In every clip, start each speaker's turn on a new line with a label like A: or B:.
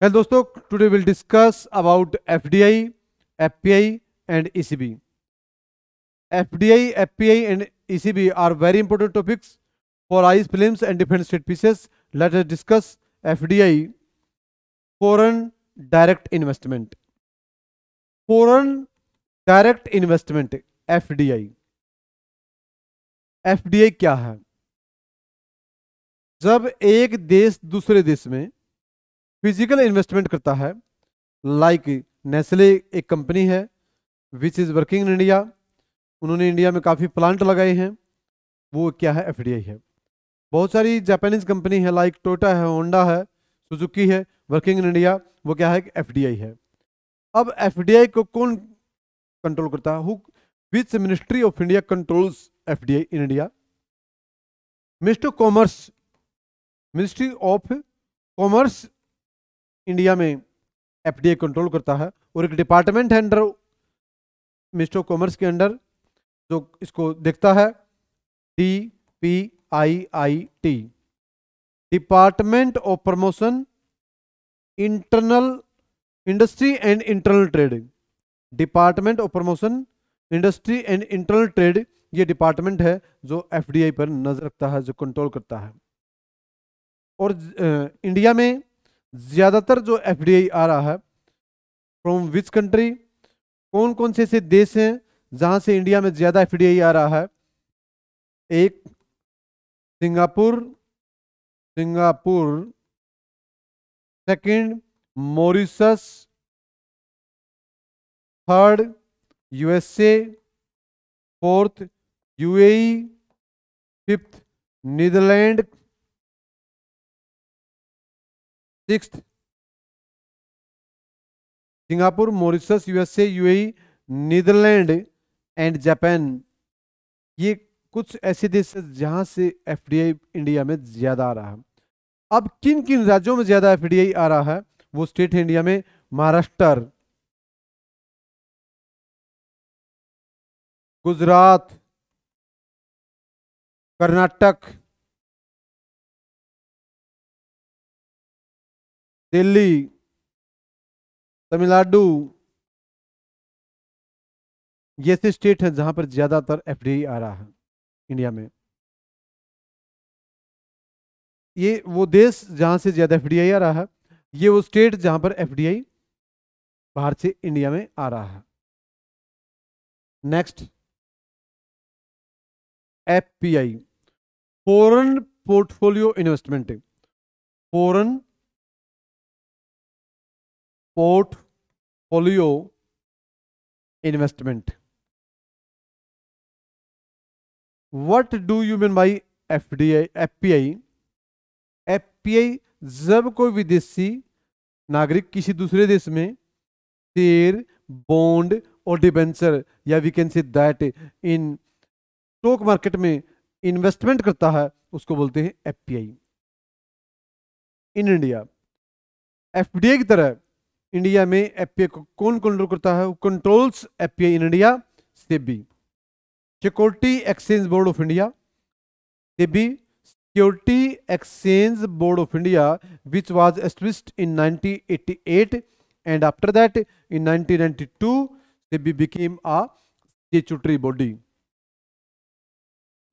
A: Well, दोस्तों, today we'll discuss about FDI, FPI, and ECB. FDI, FPI, and ECB are very important topics for ICE films and defense state pieces. Let us discuss FDI, foreign direct investment. Foreign direct investment, FDI. FDI क्या है? जब एक देश दूसरे देश में physical investment करता है, लाइक नेस्ले एक कंपनी है which is working in India, उन्होंने इंडिया में काफ़ी प्लांट लगाए हैं, वो क्या है? एफडीआई है। बहुत सारी जापानीज कंपनी है लाइक टोयोटा है, होंडा है, सुजुकी है, वर्किंग इन इंडिया, वो क्या है? एफडीआई है। अब एफडीआई को कौन कंट्रोल करता है? Who which ministry of India controls FDI in India? Ministry of commerce, ministry of commerce India में एफडीआई कंट्रोल करता है, और एक डिपार्टमेंट है अंडर मिनिस्ट्री ऑफ कॉमर्स के अंडर जो इसको देखता है, DPIIT, department of promotion internal industry and internal trade. Department of promotion industry and internal trade, ये डिपार्टमेंट है जो एफडीआई पर नजर रखता है, जो कंट्रोल करता है। और इंडिया में ज्यादातर जो एफडीआई आ रहा है, फ्रॉम विच कंट्री, कौन कौन से ऐसे देश हैं जहां से इंडिया में ज्यादा एफडीआई आ रहा है? एक Singapore, Singapore, second Mauritius, third USA, fourth UAE, fifth Netherland, sixth Singapore, Mauritius, USA, UAE, Netherland and Japan. ये कुछ ऐसे देश हैं जहां से एफडीआई इंडिया में ज्यादा आ रहा है। अब किन किन राज्यों में ज्यादा एफडीआई आ रहा है? वो स्टेट है इंडिया में महाराष्ट्र, गुजरात, कर्नाटक, दिल्ली, तमिलनाडु। ये ऐसे स्टेट हैं जहां पर ज्यादातर एफडीआई आ रहा है इंडिया में। ये वो देश जहां से ज्यादा एफडीआई आ रहा है, ये वो स्टेट जहां पर एफडीआई बाहर से इंडिया में आ रहा है। Next, FPI, foreign portfolio investment. Foreign portfolio investment. What do you mean by FDI, FPI? FPI जब कोई विदेशी नागरिक किसी दूसरे देश में शेयर, बॉन्ड और डिबेंचर, या we can say that in stock market में इन्वेस्टमेंट करता है, उसको बोलते हैं एफपीआई। इन इंडिया एफडीआई की तरह इंडिया में एफपीआई को कौन कंट्रोल करता है? Controls FPI in India SEBI, security exchange board of India. SEBI, security exchange board of India, which was established in 1988, and after that in 1992 SEBI became a statutory body.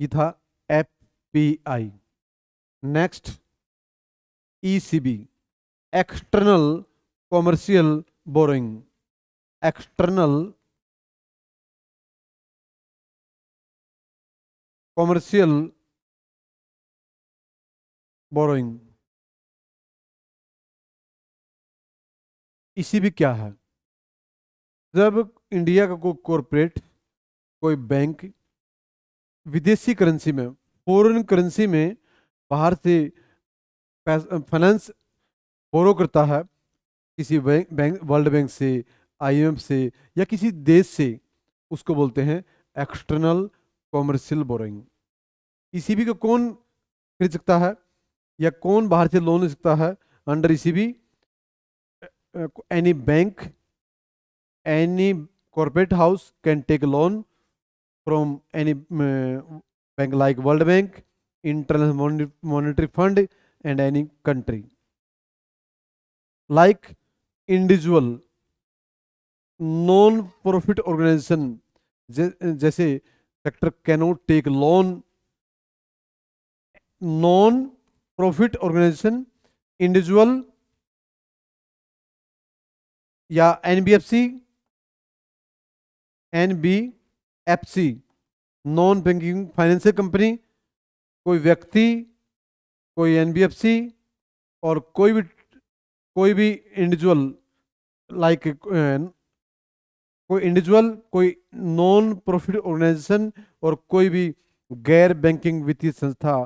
A: ये था FPI. Next, ECB, external commercial borrowing. External commercial borrowing, ECB क्या है? जब India का कोई corporate, कोई bank विदेशी currency में, फॉरेन करेंसी में बाहर से फाइनेंस बोरो करता है, किसी बैंक वर्ल्ड बैंक से, आईएमएफ से, या किसी देश से, उसको बोलते हैं एक्सटर्नल कॉमर्शियल बोरोइंग। ईसीबी को कौन खरीद सकता है या कौन बाहर से लोन ले सकता है? Under ECB, any bank, any corporate house can take loan from any bank like World Bank, International Monetary Fund and any country. Like individual, non profit organisation, जैसे sector cannot take loan, non profit organisation, individual या NBFC, NBFC non banking financial company, कोई व्यक्ति, कोई NBFC और कोई भी individual, like कोई individual, कोई नॉन प्रॉफिट ऑर्गेनाइजेशन और कोई भी गैर बैंकिंग वित्तीय संस्था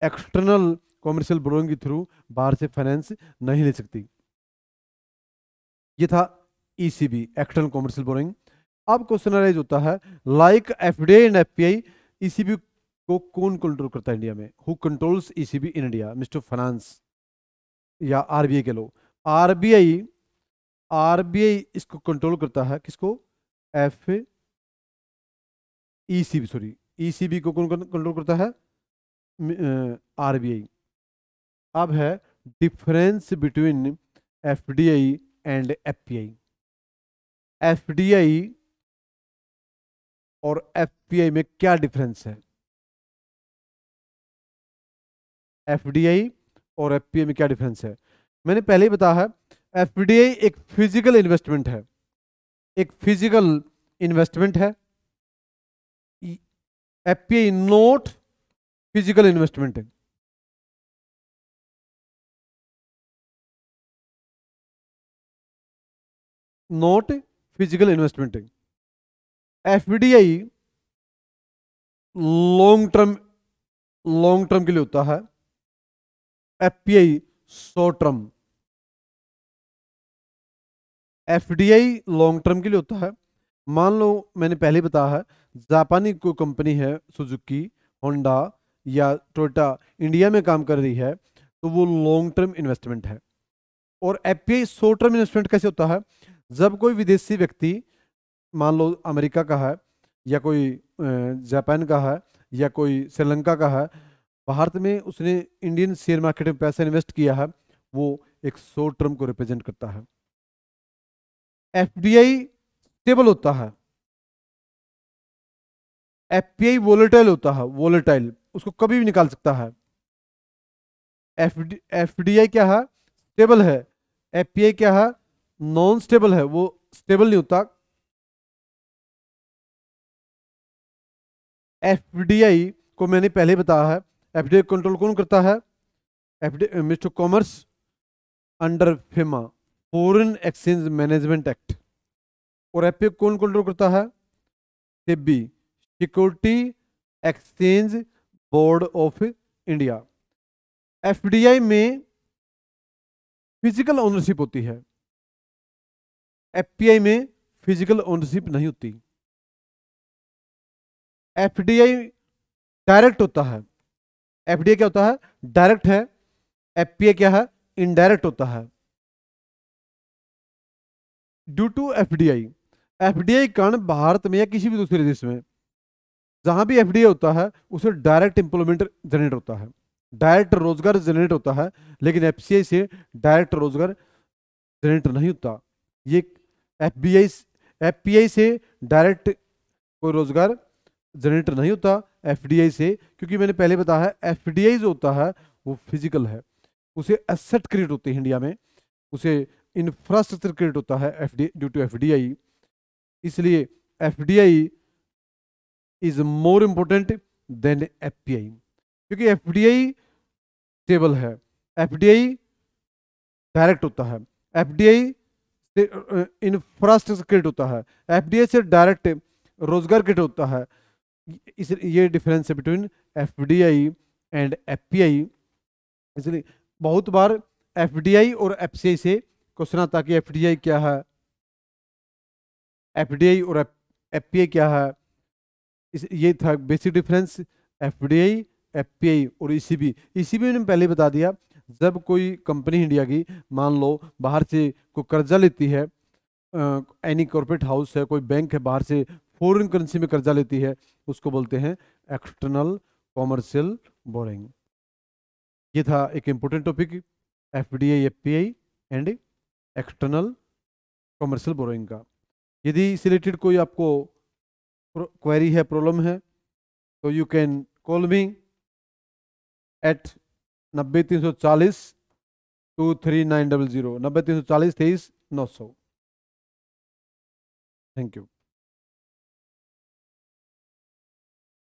A: एक्सटर्नल कॉमर्शियल बोरोइंग के थ्रू बाहर से फाइनेंस नहीं ले सकती। ये था ईसीबी, एक्सटर्नल कॉमर्शियल बोरोइंग। अब क्वेश्चन अराइज होता है, like FDI and FPI, ECB को कौन कंट्रोल करता है इंडिया में? Who controls ECB in India? Mister finance या आरबीआई के लोग? आरबीआई, आरबीआई इसको कंट्रोल करता है। किसको? एफ ईसीबी, सॉरी, ईसीबी को कौन कंट्रोल करता है? आरबीआई। अब है difference between FDI and FPI. FDI और एफपीआई में क्या डिफरेंस है? एफडीआई और एफपीआई में क्या डिफरेंस है? मैंने पहले ही बताया है, एफडीआई एक फिजिकल इन्वेस्टमेंट है, एक फिजिकल इन्वेस्टमेंट है। एफपीआई नॉट फिजिकल इन्वेस्टमेंट है। नॉट फिजिकल इन्वेस्टमेंट है। एफडीआई लॉन्ग टर्म के लिए होता है, FPI short term. FDI long term के लिए होता है। मान लो मैंने पहले बताया है, जापानी कोई कंपनी है, सुजुकी, होंडा या टोयोटा, इंडिया में काम कर रही है, तो वो लॉन्ग टर्म इन्वेस्टमेंट है। और एफपीआई शॉर्ट टर्म इन्वेस्टमेंट कैसे होता है? जब कोई विदेशी व्यक्ति, मान लो अमेरिका का है या कोई जापान का है या कोई श्रीलंका का है, भारत में उसने इंडियन शेयर मार्केट में पैसा इन्वेस्ट किया है, वो एक शॉर्ट टर्म को रिप्रेजेंट करता है। एफडीआई स्टेबल होता है, एफपीआई वोलेटाइल होता है, वोलेटाइल, उसको कभी भी निकाल सकता है। एफडीआई क्या है? स्टेबल है। एफपीआई क्या है? नॉन स्टेबल है, वो स्टेबल नहीं होता। एफडीआई को मैंने पहले बताया है, एफडीआई कंट्रोल कौन करता है? FDI mister commerce under FEMA, foreign exchange management act. और एफपीआई कौन कंट्रोल करता है? SEBI, security exchange board of India. FDI में फिजिकल ओनरशिप होती है, एफपीआई में फिजिकल ओनरशिप नहीं होती। एफडीआई डायरेक्ट होता है। एफडीआई क्या होता है? डायरेक्ट है। एफपीआई क्या है? इनडायरेक्ट होता है। ड्यू टू एफडीआई, एफडीआई कारण भारत में या किसी भी दूसरे देश में जहां भी एफडीआई होता है, उसे डायरेक्ट एम्प्लॉयमेंट जनरेट होता है, डायरेक्ट रोजगार जनरेट होता है। लेकिन एफसीआई से डायरेक्ट रोजगार जनरेट नहीं होता। ये एफबीआई, एफपीआई से डायरेक्ट कोई रोजगार जनरेट नहीं होता एफडीआई से, क्योंकि मैंने पहले बताया है एफडीआई जो होता है वो फिजिकल है, उसे एसेट क्रिएट होते हैं इंडिया में, उसे इंफ्रास्ट्रक्चर क्रिएट होता है एफडी ड्यू टू एफडीआई। इसलिए FDI is more important than FPI, क्योंकि एफडीआई स्टेबल है, एफडीआई डायरेक्ट होता है, एफडीआई से इंफ्रास्ट्रक्चर क्रिएट होता है, एफडीआई से डायरेक्ट रोजगार क्रिएट होता है। इस ये डिफरेंस है बिटवीन एफडीआई एंड एफपीआई। इसलिए बहुत बार एफडीआई और एफसीआई से क्वेश्चन आता कि एफडीआई क्या है, एफडीआई और एफपीआई क्या है। ये था बेसिक डिफरेंस, एफडीआई, एफपीआई और ईसीबी। ईसीबी ने पहले बता दिया, जब कोई कंपनी इंडिया की मान लो बाहर से कोई कर्जा लेती है, एनी कॉर्पोरेट हाउस है, कोई बैंक है, बाहर से फॉरेन करेंसी में कर्जा लेती है, उसको बोलते हैं एक्सटर्नल कॉमर्शियल बोरिंग। ये था एक important topic. FDI, FPI and external commercial borrowing का। यदि इस रिलेटेड कोई आपको क्वेरी है, प्रॉब्लम है, तो you can call me at 90 340 23900, 90 340 23 900। Thank you.